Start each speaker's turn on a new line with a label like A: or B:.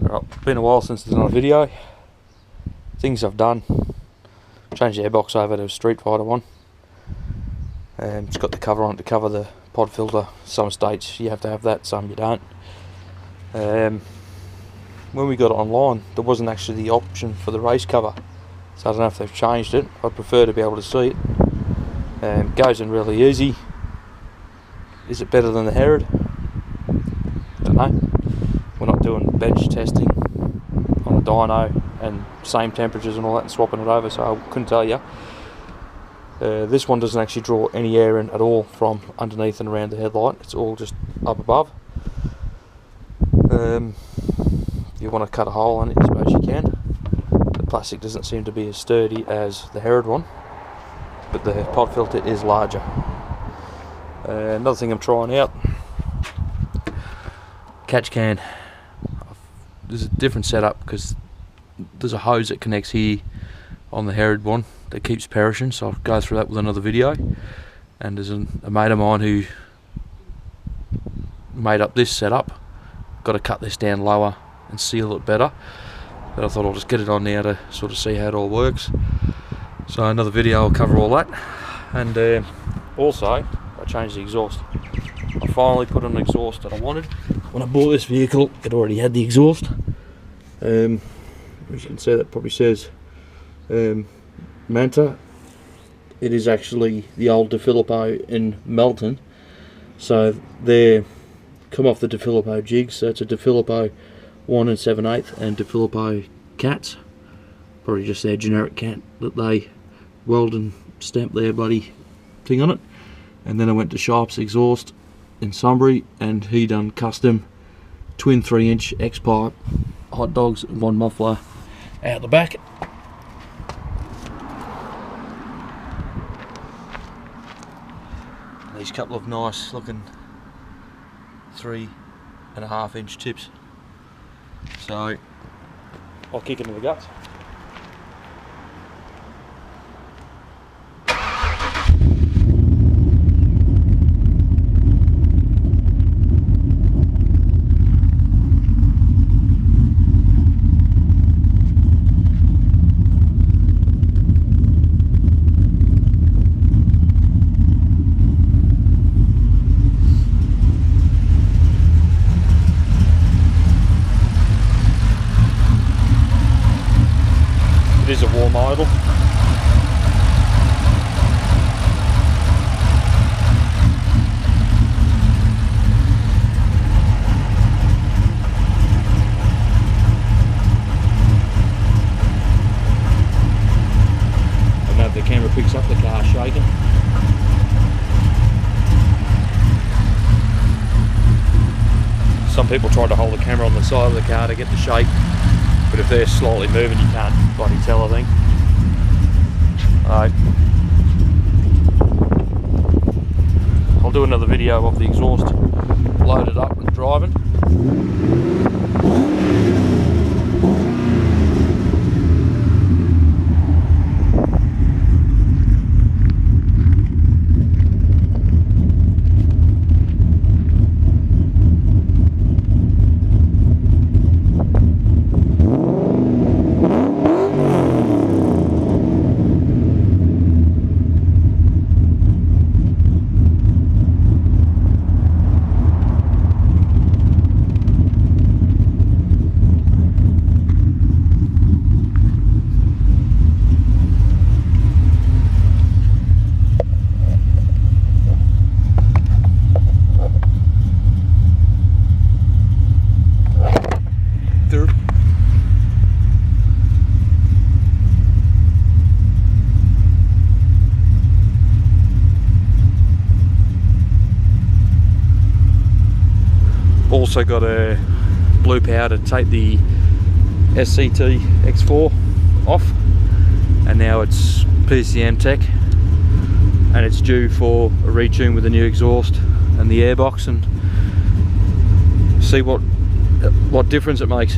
A: Right, been a while since there's done a video. Things I've done: changed the airbox over to a Street Fighter one. It's got the cover on it to cover the pod filter. Some states you have to have that, some you don't. When we got it online, there wasn't actually the option for the race cover, so I don't know if they've changed it. I'd prefer to be able to see it. Goes in really easy. Is it better than the Herod? Don't know. We're not doing bench testing on a dyno and same temperatures and all that and swapping it over, so I couldn't tell you. This one doesn't actually draw any air in at all from underneath and around the headlight. It's all just up above. If you want to cut a hole in it, I suppose you can. The plastic doesn't seem to be as sturdy as the Herod one, but the pod filter is larger. Another thing I'm trying out: catch can. There's a different setup because there's a hose that connects here on the Herod one that keeps perishing, so I'll go through that with another video. And there's a mate of mine who made up this setup. Got to cut this down lower and seal it better, but I thought I'll just get it on now to sort of see how it all works. So another video will cover all that. And also I changed the exhaust. I finally put on an exhaust that I wanted. When I bought this vehicle, it already had the exhaust. As you can see, that probably says Manta. It is actually the old De Filippo in Melton. So they're come off the De Filippo jigs. So it's a De Filippo 1 7/8 and De Filippo cats. Probably just their generic cat that they weld and stamp their bloody thing on it. And then I went to Sharp's Exhaust in Sunbury, and he done custom twin 3-inch X-pipe hot dogs and one muffler out the back. These couple of nice looking 3.5-inch tips. So I'll kick into the guts. It is a warm idle. I don't know if the camera picks up the car shaking. Some people try to hold the camera on the side of the car to get the shake, but if they're slightly moving, you can't bloody tell, I think. Alright. I'll do another video of the exhaust loaded up and driving. Also got a blue power to take the SCT X4 off, and now it's PCMtec, and it's due for a retune with the new exhaust and the airbox, and see what difference it makes.